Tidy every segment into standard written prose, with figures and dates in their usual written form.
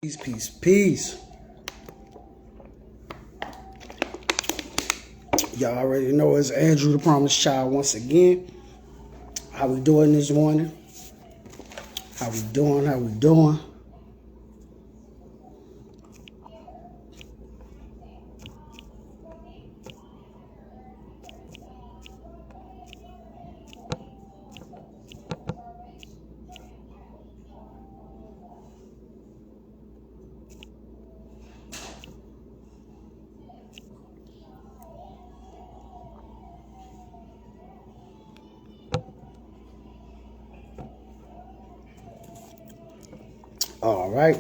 Peace, peace, peace. Y'all already know it's Andrew the Promised Child once again. How we doing this morning? How we doing? How we doing? All right.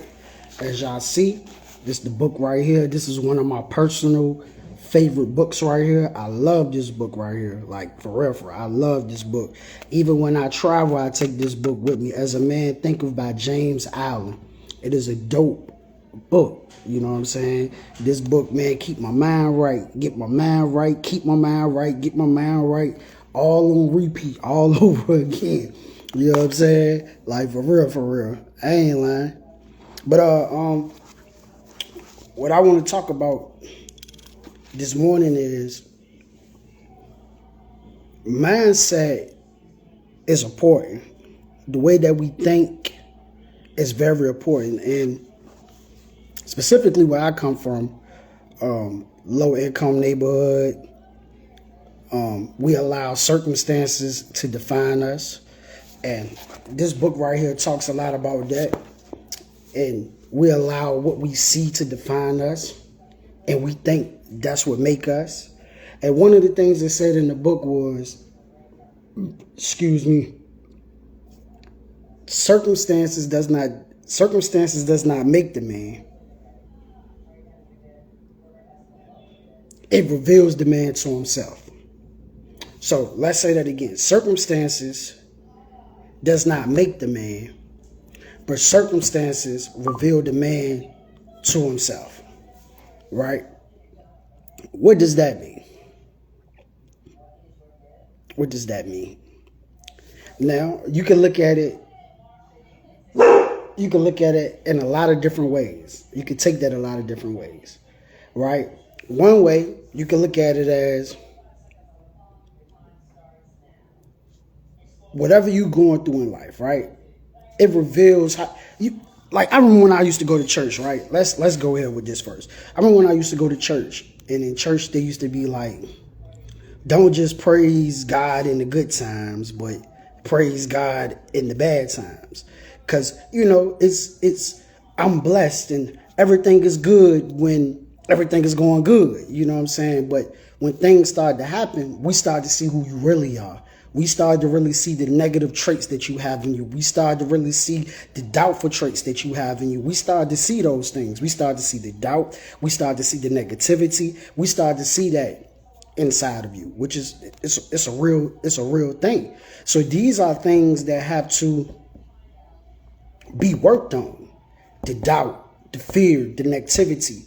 As y'all see, this is the book right here. This is one of my personal favorite books right here. I love this book right here. Like, for real. I love this book. Even when I travel, I take this book with me. As a Man Thinketh by James Allen. It is a dope book. You know what I'm saying? This book, man, keep my mind right. Get my mind right. Keep my mind right. Get my mind right. All on repeat. All over again. You know what I'm saying? Like, for real. I ain't lying. But what I want to talk about this morning is mindset is important. The way that we think is very important. And specifically where I come from, low income neighborhood, we allow circumstances to define us. And this book right here talks a lot about that. And we allow what we see to define us. And we think that's what make us. And one of the things that said in the book was, circumstances does not make the man. It reveals the man to himself. So let's say that again. Circumstances does not make the man, but circumstances reveal the man to himself. Right? What does that mean? What does that mean? Now, you can look at it in a lot of different ways. You can take that a lot of different ways. Right? One way, you can look at it as whatever you're going through in life, right? It reveals how you, like, I remember when I used to go to church, right? Let's go ahead with this first. I remember when I used to go to church, and in church they used to be like, don't just praise God in the good times, but praise God in the bad times. Cause it's I'm blessed and everything is good when everything is going good. You know what I'm saying? But when things start to happen, we start to see who you really are. We started to really see the negative traits that you have in you. We started to really see the doubtful traits that you have in you. We started to see those things. We started to see the doubt. We started to see the negativity. We started to see that inside of you, which is it's a real thing. So these are things that have to be worked on. The doubt, the fear, the negativity.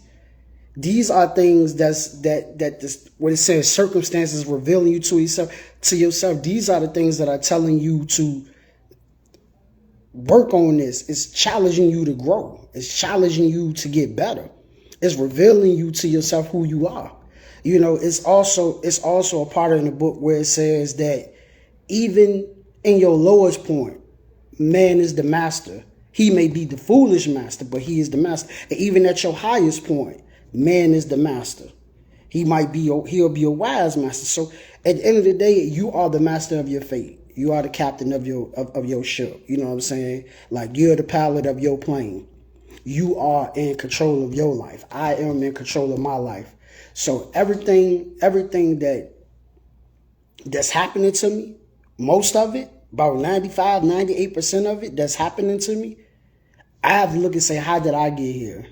These are things what it says, circumstances revealing you to yourself. These are the things that are telling you to work on this. It's challenging you to grow. It's challenging you to get better. It's revealing you to yourself who you are. It's also a part in the book where it says that even in your lowest point, man is the master. He may be the foolish master, but he is the master. And even at your highest point, man is the master. He'll be a wise master. So at the end of the day, you are the master of your fate. You are the captain of your ship. You know what I'm saying? Like, you're the pilot of your plane. You are in control of your life. I am in control of my life. So everything that's happening to me, most of it, about 95, 98% of it that's happening to me, I have to look and say, how did I get here?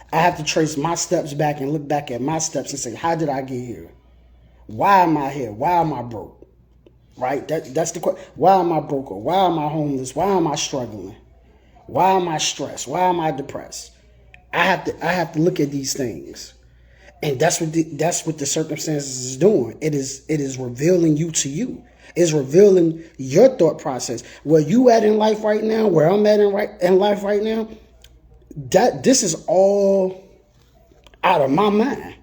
I have to trace my steps back and look back at my steps and say, how did I get here? Why am I here? Why am I broke? Right? That's the question. Why am I broke? Or why am I homeless? Why am I struggling? Why am I stressed? Why am I depressed? I have to look at these things. And that's what the circumstances is doing. It is revealing you to you. It's revealing your thought process. Where you at in life right now, where I'm at in life right now, This is all out of my mind.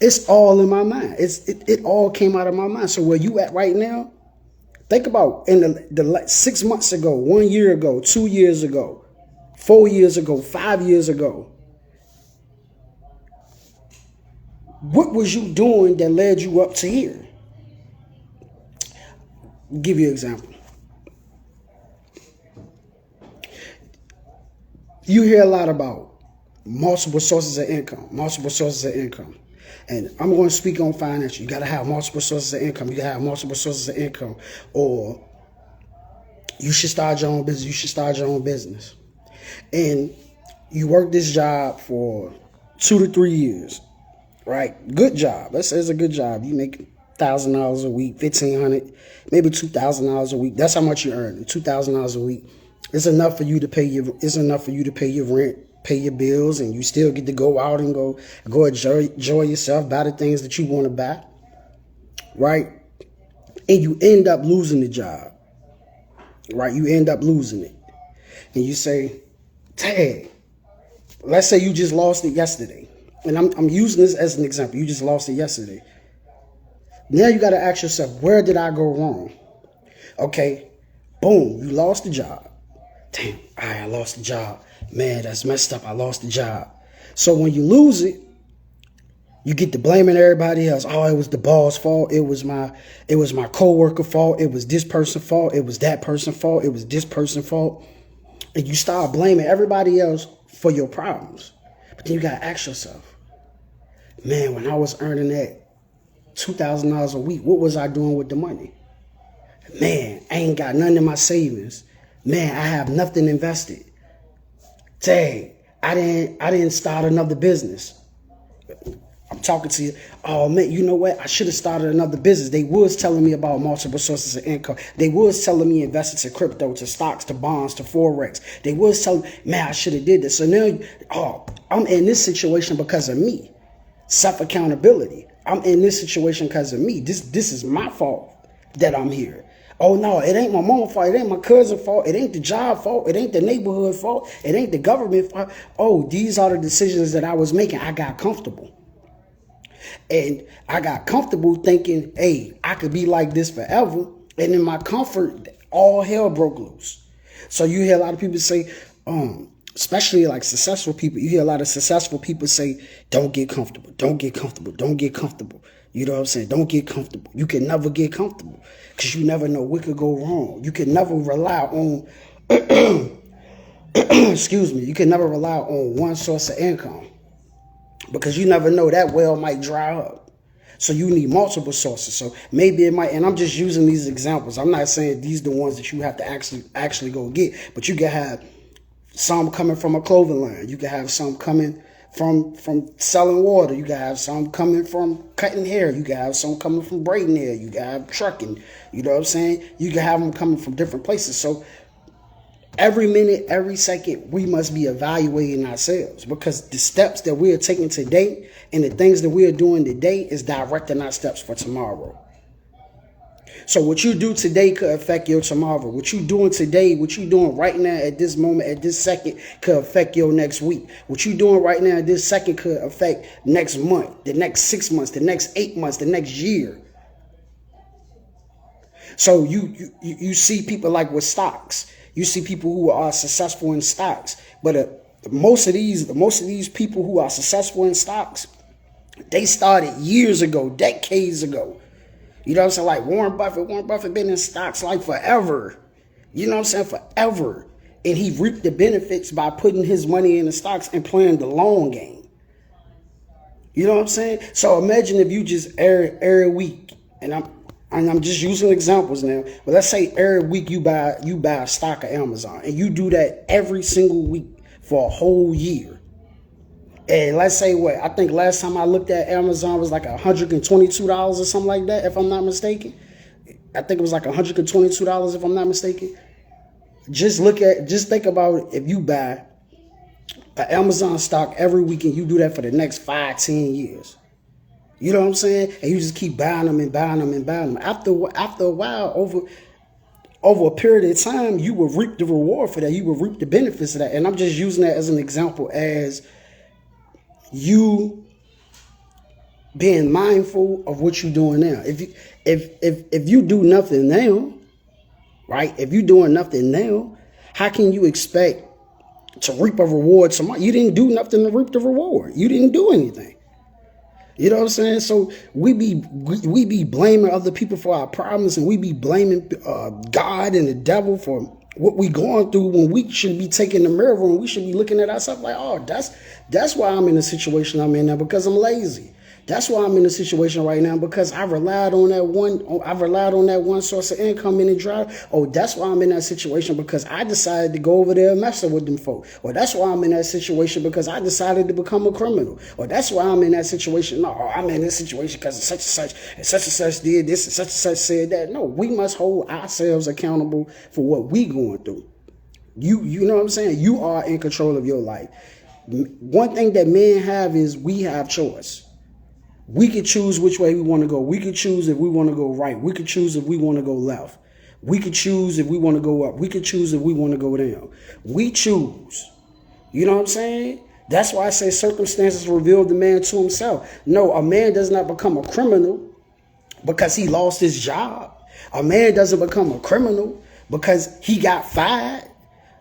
It's all in my mind. It all came out of my mind. So where you at right now, think about in the 6 months ago, 1 year ago, 2 years ago, 4 years ago, 5 years ago. What was you doing that led you up to here? I'll give you an example. You hear a lot about multiple sources of income, And I'm going to speak on financial. You got to have multiple sources of income. You got to have multiple sources of income. Or you should start your own business. And you work this job for 2 to 3 years, right? Good job. Let's say it's a good job. You make $1,000 a week, $1,500, maybe $2,000 a week. That's how much you earn. $2,000 a week. It's enough for you to pay your rent, pay your bills, and you still get to go out and go enjoy yourself, buy the things that you want to buy, right? And you end up losing the job, right? You end up losing it. And you say, dang, let's say you just lost it yesterday. And I'm using this as an example. You just lost it yesterday. Now you got to ask yourself, where did I go wrong? Okay, boom, you lost the job. Damn, I lost the job. Man, that's messed up. I lost the job. So when you lose it, you get to blaming everybody else. Oh, it was the boss' fault. It was my coworker fault. It was this person's fault. It was that person's fault. It was this person's fault. And you start blaming everybody else for your problems. But then you got to ask yourself, man, when I was earning that $2,000 a week, what was I doing with the money? Man, I ain't got nothing in my savings. Man, I have nothing invested. Dang, I didn't start another business. I'm talking to you. Oh man, you know what? I should have started another business. They was telling me about multiple sources of income. They was telling me invested to crypto, to stocks, to bonds, to forex. They was telling, man, I should have did this. So now, I'm in this situation because of me. Self-accountability. I'm in this situation because of me. This is my fault that I'm here. Oh no, it ain't my mama's fault. It ain't my cousin's fault. It ain't the job fault. It ain't the neighborhood fault. It ain't the government fault. Oh, these are the decisions that I was making. I got comfortable. And I got comfortable thinking, hey, I could be like this forever. And in my comfort, all hell broke loose. So you hear a lot of people say, especially like successful people, you hear a lot of successful people say, don't get comfortable. Don't get comfortable. Don't get comfortable. You know what I'm saying? Don't get comfortable. You can never get comfortable because you never know what could go wrong. You can never rely on, excuse me, you can never rely on one source of income because you never know that well might dry up. So you need multiple sources. So maybe it might, and I'm just using these examples. I'm not saying these are the ones that you have to actually go get, but you can have some coming from a clothing line. You can have some coming from selling water. You can have some coming from cutting hair. You can have some coming from braiding hair. You can have trucking. You know what I'm saying? You can have them coming from different places. So every minute, every second, we must be evaluating ourselves because the steps that we are taking today and the things that we are doing today is directing our steps for tomorrow. So what you do today could affect your tomorrow. What you doing today, what you doing right now at this moment, at this second, could affect your next week. What you doing right now at this second could affect next month, the next 6 months, the next 8 months, the next year. So you see people like with stocks. You see people who are successful in stocks. But most of these people who are successful in stocks, they started years ago, decades ago. You know what I'm saying? Like Warren Buffett been in stocks like forever. You know what I'm saying? Forever. And he reaped the benefits by putting his money in the stocks and playing the long game. You know what I'm saying? So imagine if you just every week, and I'm just using examples now, but let's say every week you buy a stock of Amazon and you do that every single week for a whole year. And let's say I think last time I looked at Amazon was like $122 or something like that, if I'm not mistaken. I think it was like $122 if I'm not mistaken. Just think about if you buy an Amazon stock every week and you do that for the next 5-10 years. You know what I'm saying? And you just keep buying them and buying them and buying them. After a while, over a period of time, you will reap the reward for that. You will reap the benefits of that. And I'm just using that as an example, as you being mindful of what you're doing now. If you do nothing now, right? If you're doing nothing now, how can you expect to reap a reward tomorrow? You didn't do nothing to reap the reward. You didn't do anything. You know what I'm saying? So we be blaming other people for our problems, and we be blaming God and the devil for what we going through, when we should be taking the mirror and we should be looking at ourselves like, oh, that's why I'm in the situation I'm in now, because I'm lazy. That's why I'm in a situation right now, because I relied on that one source of income in the drive. Oh, that's why I'm in that situation, because I decided to go over there and mess with them folk. Or that's why I'm in that situation because I decided to become a criminal. Or that's why I'm in that situation. No, I'm in this situation because such and such did this and such said that. No, we must hold ourselves accountable for what we going through. You know what I'm saying? You are in control of your life. One thing that men have is we have choice. We could choose which way we want to go. We could choose if we want to go right. We could choose if we want to go left. We could choose if we want to go up. We could choose if we want to go down. We choose. You know what I'm saying? That's why I say circumstances reveal the man to himself. No, a man does not become a criminal because he lost his job. A man doesn't become a criminal because he got fired.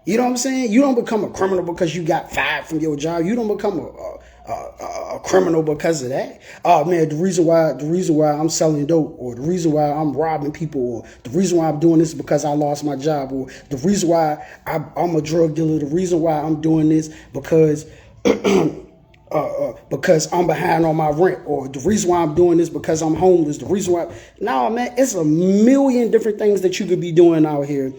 You know what I'm saying? You don't become a criminal because you got fired from your job. You don't become a criminal because of that. Oh man, the reason why I'm selling dope, or the reason why I'm robbing people, or the reason why I'm doing this is because I lost my job, or the reason why I'm a drug dealer, the reason why I'm doing this because because I'm behind on my rent, or the reason why I'm doing this because I'm homeless, the reason why. No, man, it's a million different things that you could be doing out here.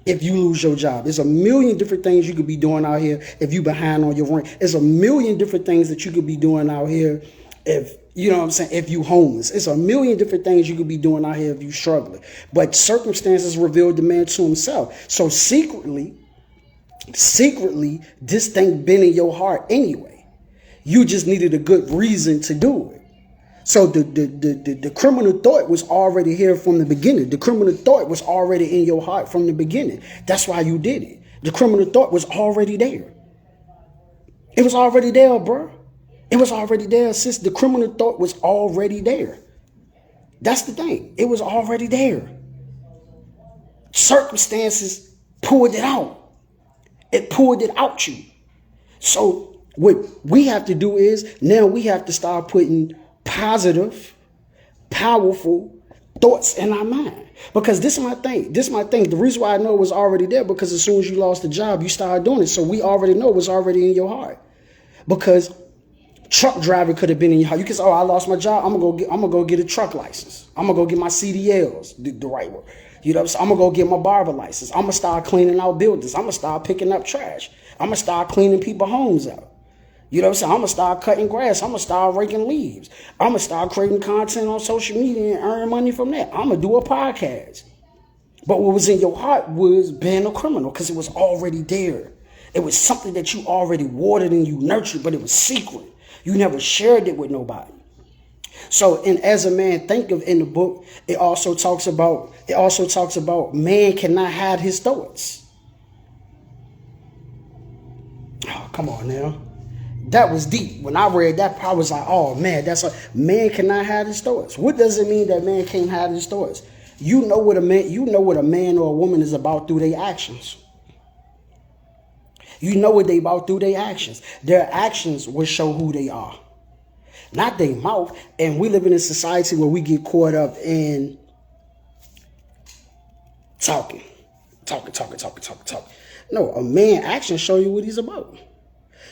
If you lose your job, there's a million different things you could be doing out here if you behind on your rent. There's a million different things that you could be doing out here if, you know what I'm saying, if you homeless. It's a million different things you could be doing out here if you struggling. But circumstances reveal the man to himself. So secretly, this thing been in your heart anyway. You just needed a good reason to do it. So the criminal thought was already here from the beginning. The criminal thought was already in your heart from the beginning. That's why you did it. The criminal thought was already there. It was already there, bro. It was already there, sis. The criminal thought was already there. That's the thing. It was already there. Circumstances pulled it out. It pulled it out you. So what we have to do is now we have to start putting positive, powerful thoughts in our mind. Because this is my thing. The reason why I know it was already there, because as soon as you lost the job, you started doing it. So we already know it was already in your heart. Because truck driver could have been in your heart. You can say, oh, I lost my job. I'm gonna go get a truck license. I'm gonna go get my CDLs, the right word. You know what I'm saying? I'm gonna go get my barber license. I'm gonna start cleaning out buildings. I'm gonna start picking up trash. I'm gonna start cleaning people's homes out. You know what I'm saying? I'm going to start cutting grass. I'm going to start raking leaves. I'm going to start creating content on social media and earn money from that. I'm going to do a podcast. But what was in your heart was being a criminal, because it was already there. It was something that you already watered and you nurtured, but it was secret. You never shared it with nobody. So, and as a man thinketh in the book, it also talks about man cannot hide his thoughts. Oh, come on now. That was deep. When I read that, I was like, oh man, man cannot hide his thoughts. What does it mean that man can't hide his thoughts? You know what a man or a woman is about through their actions. You know what they about through their actions. Their actions will show who they are. Not their mouth. And we live in a society where we get caught up in talking. No, a man actions show you what he's about.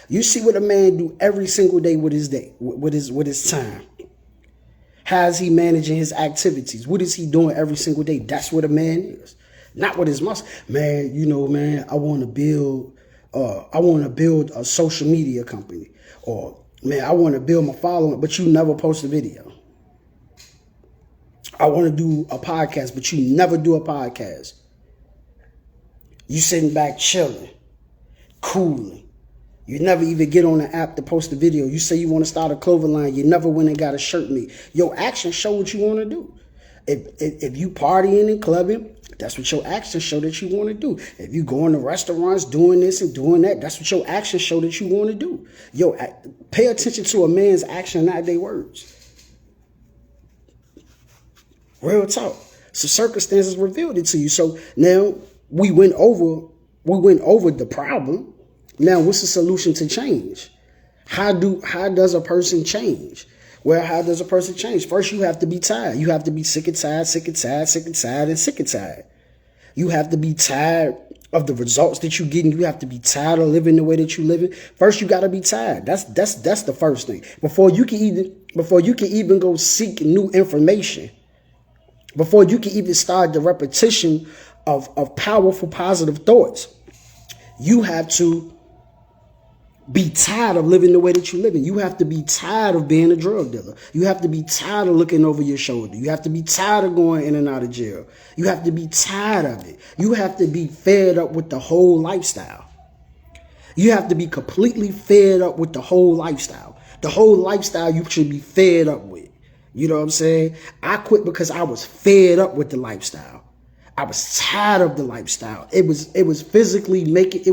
You see what a man do every single day with his day, with his time. How is he managing his activities? What is he doing every single day? That's what a man is. Not with his muscle. Man, I want to build a social media company. Or, man, I want to build my following, but you never post a video. I want to do a podcast, but you never do a podcast. You sitting back chilling, cooling. You never even get on the app to post a video. You say you want to start a clothing line. You never went and got a shirt made. Your actions show what you want to do. If you partying and clubbing, that's what your actions show that you want to do. If you going to restaurants doing this and doing that, that's what your actions show that you want to do. Pay attention to a man's action, not their words. Real talk. So circumstances revealed it to you. So now we went over the problem. Now what's the solution to change? How does a person change? Well, how does a person change? First, you have to be tired. You have to be sick and tired, sick and tired, sick and tired, and sick and tired. You have to be tired of the results that you're getting. You have to be tired of living the way that you're living. First, you got to be tired. That's the first thing. Before you can even go seek new information, before you can even start the repetition of powerful, positive thoughts, you have to be tired of living the way that you're living. You have to be tired of being a drug dealer. You have to be tired of looking over your shoulder. You have to be tired of going in and out of jail. You have to be tired of it. You have to be fed up with the whole lifestyle. You have to be completely fed up with the whole lifestyle. The whole lifestyle you should be fed up with. You know what I'm saying? I quit because I was fed up with the lifestyle. I was tired of the lifestyle. It was physically making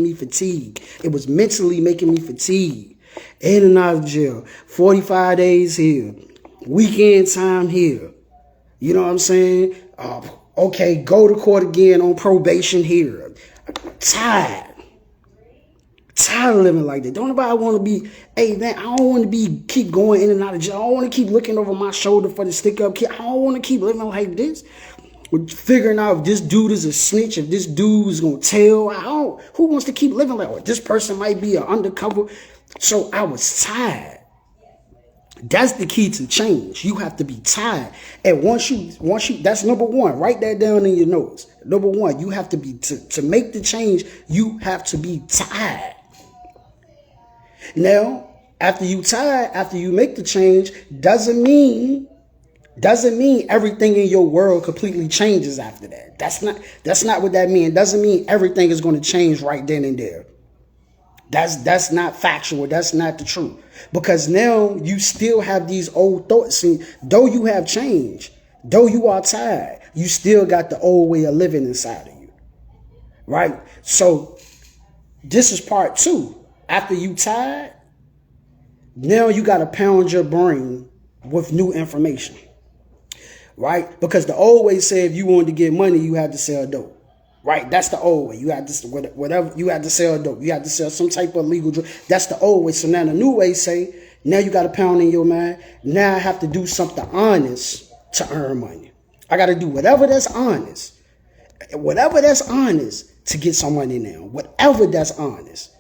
me fatigued. It was mentally making me fatigued. In and out of jail. 45 days here. Weekend time here. You know what I'm saying? Okay, go to court again on probation here. Tired of living like that. Don't nobody want to be, hey man, I don't want to keep going in and out of jail. I don't want to keep looking over my shoulder for the stick up kid. I don't want to keep living like this. Figuring out if this dude is a snitch, if this dude is going to tell. Who wants to keep living like that? This person might be an undercover. So I was tired. That's the key to change. You have to be tired. And once you, that's number one. Write that down in your notes. Number one, you have to be, to make the change, you have to be tired. Now, after you make the change, doesn't mean everything in your world completely changes after that. That's not what that means. It doesn't mean everything is going to change right then and there. That's not factual. That's not the truth. Because now you still have these old thoughts. And though you have changed, though you are tired, you still got the old way of living inside of you. Right? So this is part two. After you tired, now you got to pound your brain with new information. Right? Because the old way said if you wanted to get money, you had to sell dope. Right? That's the old way. You had to, whatever, you had to sell dope. You had to sell some type of legal drug. That's the old way. So now the new way say, now you got to pound in your mind. Now I have to do something honest to earn money. I got to do whatever that's honest. Whatever that's honest to get some money now. Whatever that's honest.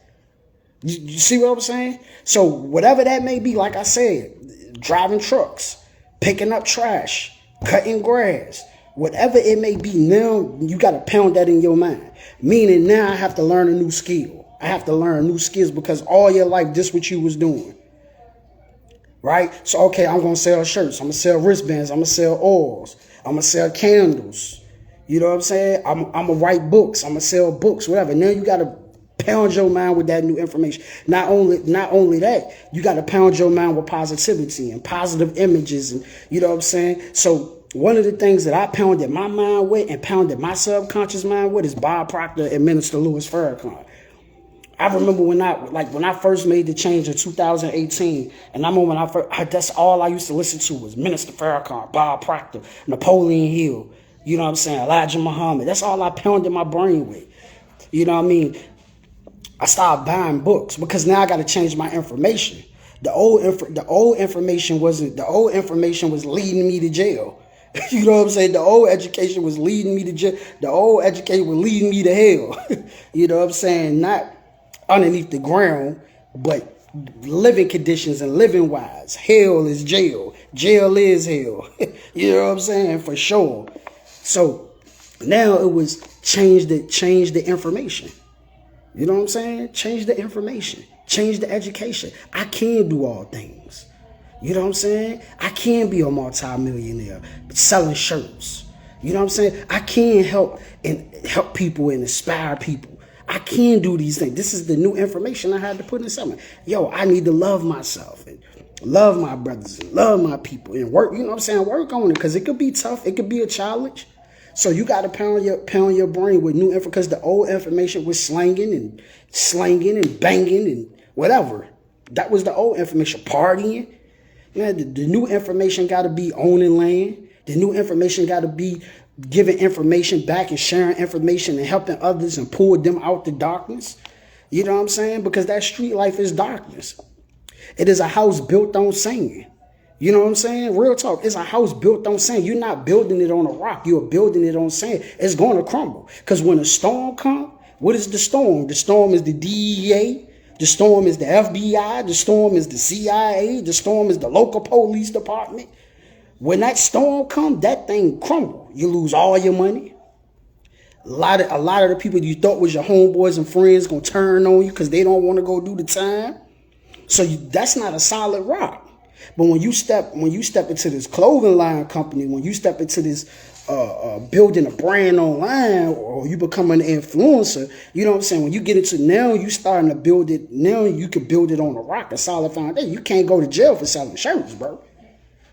You see what I'm saying? So whatever that may be, like I said, driving trucks, picking up trash, cutting grass, whatever it may be, now you got to pound that in your mind. Meaning now I have to learn a new skill. I have to learn new skills because all your life, this is what you was doing. Right? So, okay, I'm going to sell shirts. I'm going to sell wristbands. I'm going to sell oils. I'm going to sell candles. You know what I'm saying? I'm going to write books. I'm going to sell books, whatever. Now you got to pound your mind with that new information. Not only that, you got to pound your mind with positivity and positive images. And you know what I'm saying? So one of the things that I pounded my mind with and pounded my subconscious mind with is Bob Proctor and Minister Louis Farrakhan. I remember when I first made the change in 2018, and I remember when that's all I used to listen to was Minister Farrakhan, Bob Proctor, Napoleon Hill, you know what I'm saying, Elijah Muhammad. That's all I pounded my brain with. You know what I mean? I started buying books because now I got to change my information. The old information was leading me to jail. You know what I'm saying? The old education was leading me to jail. The old education was leading me to hell. You know what I'm saying? Not underneath the ground, but living conditions and living wise. Hell is jail. Jail is hell. You know what I'm saying? For sure. So now it was change the information. You know what I'm saying? Change the information. Change the education. I can do all things. You know what I'm saying? I can be a multi-millionaire selling shirts. You know what I'm saying? I can help people and inspire people. I can do these things. This is the new information I had to put in something. Yo, I need to love myself. And Love my brothers and love my people and work, you know what I'm saying? Work on it because it could be tough. It could be a challenge. So you got to pound your brain with new info because the old information was slanging and banging and whatever. That was the old information, partying. Man, the new information got to be owning land. The new information got to be giving information back and sharing information and helping others and pull them out the darkness. You know what I'm saying? Because that street life is darkness. It is a house built on sand. You know what I'm saying? Real talk. It's a house built on sand. You're not building it on a rock. You're building it on sand. It's going to crumble. Because when a storm comes, what is the storm? The storm is the DEA. The storm is the FBI. The storm is the CIA. The storm is the local police department. When that storm comes, that thing crumble. You lose all your money. A lot of the people you thought was your homeboys and friends going to turn on you because they don't want to go do the time. So that's not a solid rock. But when you step into this clothing line company, when you step into this building a brand online, or you become an influencer, you know what I'm saying? When you get into now, you starting to build it. Now you can build it on a rock, a solid foundation. You can't go to jail for selling shirts, bro.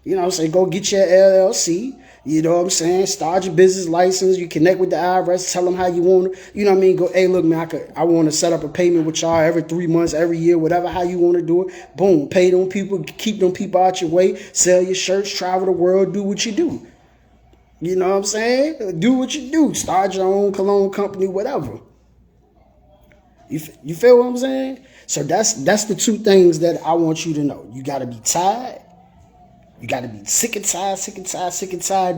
You know what I'm saying? Go get your LLC. You know what I'm saying? Start your business license. You connect with the IRS. Tell them how you want to. You know what I mean? Go, hey, look, man, I want to set up a payment with y'all every 3 months, every year, whatever, how you want to do it. Boom. Pay them people. Keep them people out your way. Sell your shirts. Travel the world. Do what you do. You know what I'm saying? Do what you do. Start your own cologne company, whatever. You feel what I'm saying? So that's the two things that I want you to know. You got to be tired. You got to be sick and tired.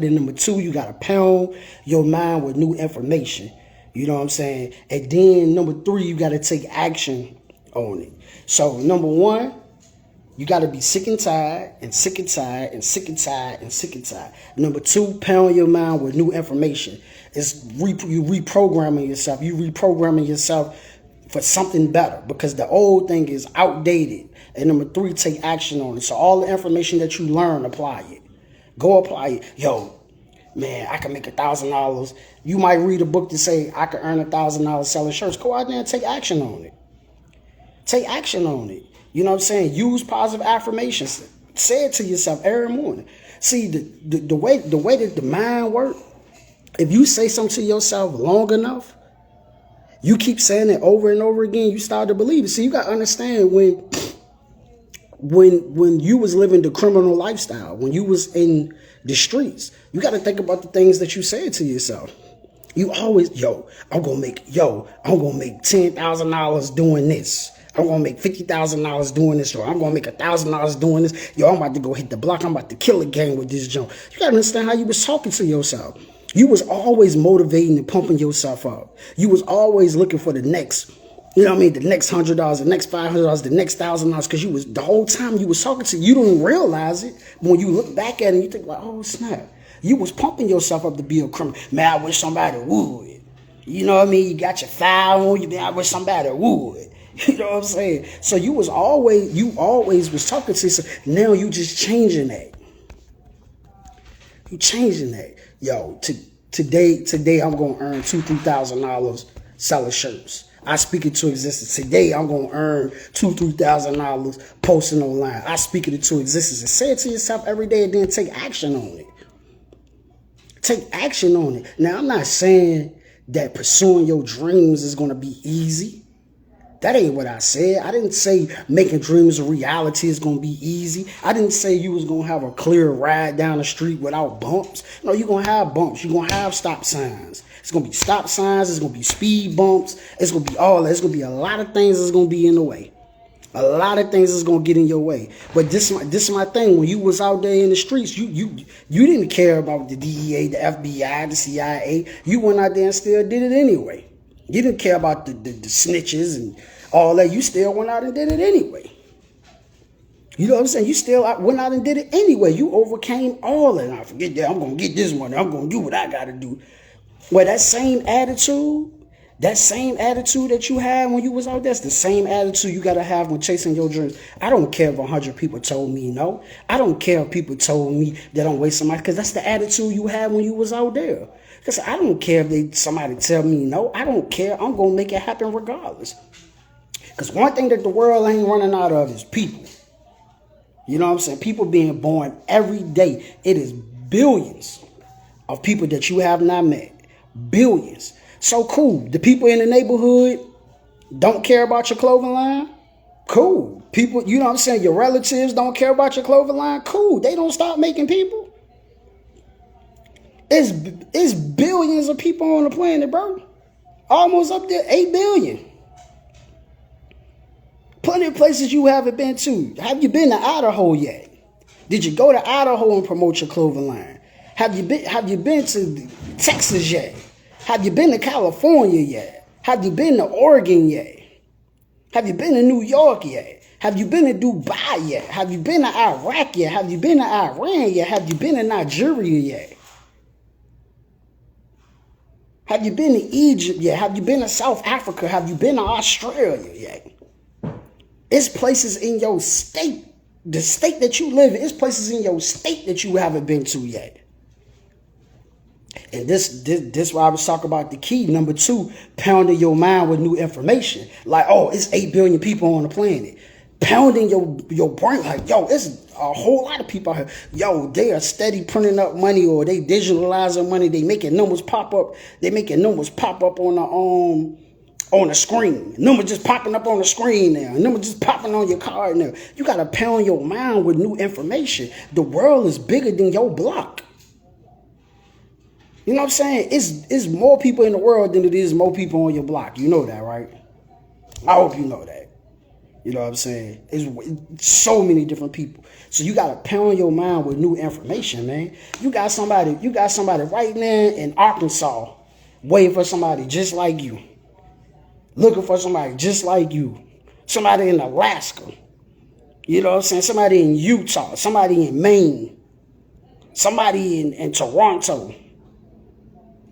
Then number two, you got to pound your mind with new information. You know what I'm saying? And then number three, you got to take action on it. So number one, you got to be sick and tired. Number two, pound your mind with new information. It's you reprogramming yourself. You reprogramming yourself for something better because the old thing is outdated. And number three, take action on it. So all the information that you learn, apply it. Go apply it. Yo, man, I can make $1,000. You might read a book to say I can earn $1,000 selling shirts. Go out there and take action on it. Take action on it. You know what I'm saying? Use positive affirmations. Say it to yourself every morning. See, the way that the mind works, if you say something to yourself long enough, you keep saying it over and over again, you start to believe it. See, you got to understand when you was living the criminal lifestyle, when you was in the streets, you got to think about the things that you said to yourself. You always, I'm going to make $10,000 doing this. I'm going to make $50,000 doing this. I'm going to make $1,000 doing this. I'm about to go hit the block. I'm about to kill a gang with this junk. You got to understand how you was talking to yourself. You was always motivating and pumping yourself up. You was always looking for the next, you know what I mean, the next $100, the next $500, the next $1,000, because you was the whole time you was talking to, you don't realize it. But when you look back at it, you think like, oh snap, you was pumping yourself up to be a criminal. Man, I wish somebody would. You know what I mean? You got your file on you. Man, I wish somebody would. You know what I'm saying? So you always was talking to yourself. Now you just changing that. You changing that. Today I'm gonna earn $2,000-$3,000 selling shirts. I speak it to existence. Today I'm gonna earn $2,000-$3,000 posting online. I speak it into existence and say it to yourself every day, and then take action on it. Take action on it. Now I'm not saying that pursuing your dreams is gonna be easy. That ain't what I said. I didn't say making dreams a reality is going to be easy. I didn't say you was going to have a clear ride down the street without bumps. No, you're going to have bumps. You're going to have stop signs. It's going to be stop signs. It's going to be speed bumps. It's going to be all that. It's going to be a lot of things that's going to be in the way. A lot of things is going to get in your way. But this is my thing. When you was out there in the streets, you didn't care about the DEA, the FBI, the CIA. You went out there and still did it anyway. You didn't care about the snitches and all that. You still went out and did it anyway. You know what I'm saying? You still went out and did it anyway. You overcame all that. I forget that. I'm going to get this money. I'm going to do what I got to do. Well, that same attitude that you had when you was out there, that's the same attitude you got to have when chasing your dreams. I don't care if 100 people told me no. I don't care if people told me that I'm wasting my, because that's the attitude you had when you was out there. Because I don't care if somebody tell me no. I don't care. I'm going to make it happen regardless. Because one thing that the world ain't running out of is people. You know what I'm saying? People being born every day. It is billions of people that you have not met. Billions. So cool. The people in the neighborhood don't care about your clothing line. Cool. People, you know what I'm saying? Your relatives don't care about your clothing line. Cool. They don't stop making people. It's billions of people on the planet, bro. Almost up there, 8 billion. Plenty of places you haven't been to. Have you been to Idaho yet? Did you go to Idaho and promote your clothing line? Have you been to Texas yet? Have you been to California yet? Have you been to Oregon yet? Have you been to New York yet? Have you been to Dubai yet? Have you been to Iraq yet? Have you been to Iran yet? Have you been to Nigeria yet? Have you been to Egypt yet? Have you been to South Africa? Have you been to Australia yet? It's places in your state, the state that you live in, it's places in your state that you haven't been to yet. And this why I was talking about the key. Number 2, pounding your mind with new information. Like, oh, it's 8 billion people on the planet. Pounding your brain like, yo, it's a whole lot of people out here. Yo, they are steady printing up money, or they digitalizing money. They making numbers pop up. They making numbers pop up on the screen. Numbers just popping up on the screen now. Numbers just popping on your card now. You got to pound your mind with new information. The world is bigger than your block. You know what I'm saying? It's more people in the world than it is more people on your block. You know that, right? I hope you know that. You know what I'm saying? It's so many different people. So you got to pound your mind with new information, man. You got somebody right now in Arkansas waiting for somebody just like you. Looking for somebody just like you. Somebody in Alaska. You know what I'm saying? Somebody in Utah. Somebody in Maine. Somebody in Toronto.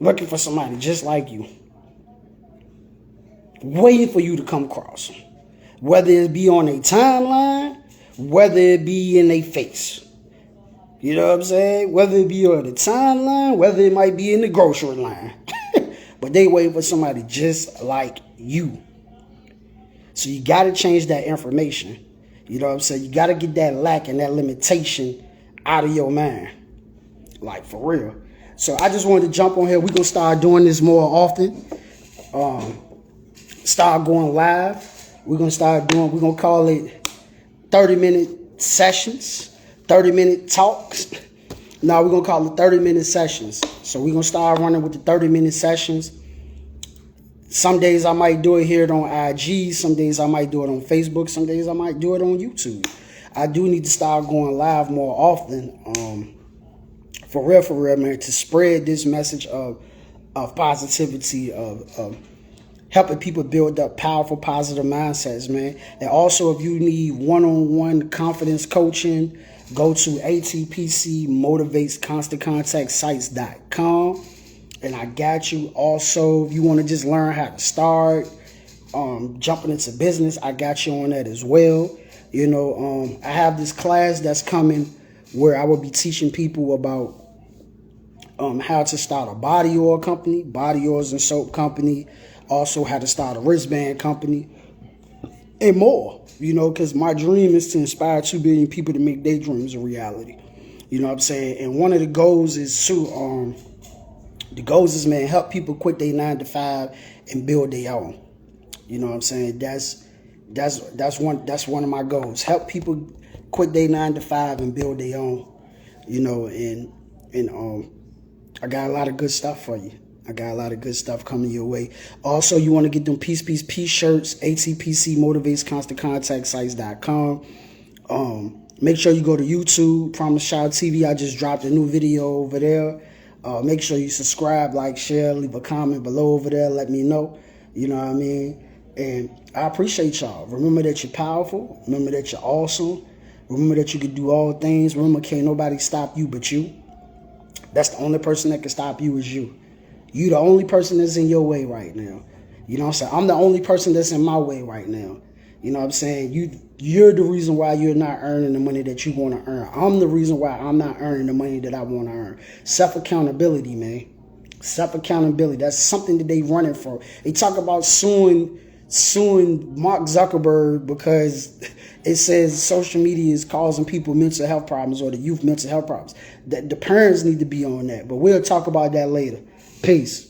Looking for somebody just like you. Waiting for you to come across them. Whether it be on a timeline, whether it be in their face. You know what I'm saying? Whether it be on the timeline, whether it might be in the grocery line. But they waiting for somebody just like you. So you got to change that information. You know what I'm saying? You got to get that lack and that limitation out of your mind. Like, for real. So I just wanted to jump on here. We're going to start doing this more often. Start going live. We're going to call it 30-minute sessions, 30-minute talks. Now we're going to call it 30-minute sessions. So we're going to start running with the 30-minute sessions. Some days I might do it here on IG. Some days I might do it on Facebook. Some days I might do it on YouTube. I do need to start going live more often. For real, man, to spread this message of positivity, of helping people build up powerful, positive mindsets, man. And also, if you need one-on-one confidence coaching, go to atpcmotivatesconstantcontactsites.com. And I got you. Also, if you want to just learn how to start jumping into business, I got you on that as well. You know, I have this class that's coming where I will be teaching people about how to start a body oil company, body oils and soap company, also how to start a wristband company, and more, you know, because my dream is to inspire 2 billion people to make their dreams a reality. You know what I'm saying? And one of the goals is to, man, help people quit their 9-to-5 and build their own. You know what I'm saying? That's one of my goals. Help people quit their 9-to-5 and build their own. You know, and I got a lot of good stuff for you. I got a lot of good stuff coming your way. Also, you want to get them Peace shirts, atpcmotivatesconstantcontactsites.com. Make sure you go to YouTube, Promise Child TV. I just dropped a new video over there. Make sure you subscribe, like, share, leave a comment below over there. Let me know. You know what I mean? And I appreciate y'all. Remember that you're powerful. Remember that you're awesome. Remember that you can do all things. Remember, can't nobody stop you but you. That's the only person that can stop you is you. You the only person that's in your way right now. You know what I'm saying? I'm the only person that's in my way right now. You know what I'm saying? You're the reason why you're not earning the money that you want to earn. I'm the reason why I'm not earning the money that I want to earn. Self-accountability, man. Self-accountability. That's something that they running for. They talk about suing suing Mark Zuckerberg because it says social media is causing people mental health problems, or the youth mental health problems. That the parents need to be on that, but we'll talk about that later. Peace.